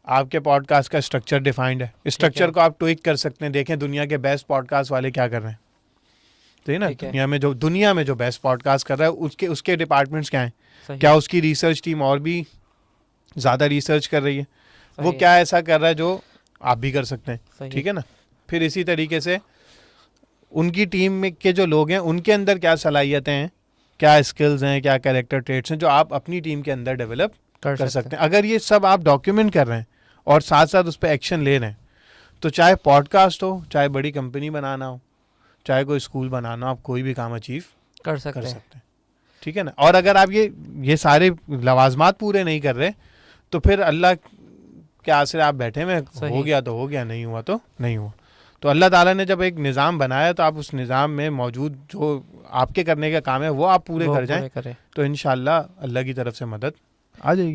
آپ کے pod cost کا اسٹرکچر ڈیفائنڈ ہے, اسٹرکچر کو آپ ٹویک کر سکتے ہیں. دیکھیں دنیا کے بیسٹ پوڈ کاسٹ والے کیا کر رہے ہیں, تو نا دنیا میں جو بیسٹ پوڈ کاسٹ کر رہا ہے اس کے ڈپارٹمنٹس کیا ہیں, کیا اس کی ریسرچ ٹیم اور بھی زیادہ ریسرچ کر رہی ہے, وہ کیا ایسا کر رہا ہے جو آپ بھی کر سکتے ہیں. ٹھیک ہے نا. پھر اسی طریقے سے ان کی ٹیم میں کے جو لوگ ہیں ان کے اندر کیا صلاحیتیں ہیں, کیا اسکلز ہیں, کیا کیریکٹر ٹریٹس ہیں جو آپ اپنی ٹیم کے اندر ڈیولپ کر سکتے ہیں. اگر یہ سب آپ ڈاکیومنٹ کر رہے ہیں اور ساتھ ساتھ اس پہ ایکشن لے رہے ہیں, تو چاہے پوڈ کاسٹ ہو, چاہے بڑی کمپنی بنانا ہو, چاہے کوئی اسکول بنانا ہو, آپ کوئی بھی کام اچیو کر سکتے ہیں. ٹھیک ہے نا. اور اگر آپ یہ سارے لوازمات پورے نہیں کر رہے تو پھر اللہ کے آسرے آپ بیٹھے میں ہو گیا تو ہو گیا, نہیں ہوا تو نہیں ہوا. تو اللہ تعالیٰ نے جب ایک نظام بنایا تو آپ اس نظام میں موجود جو آپ کے کرنے کا کام ہے وہ آپ پورے کر جائیں, تو انشاءاللہ اللہ کی طرف سے مدد آ جائے گی.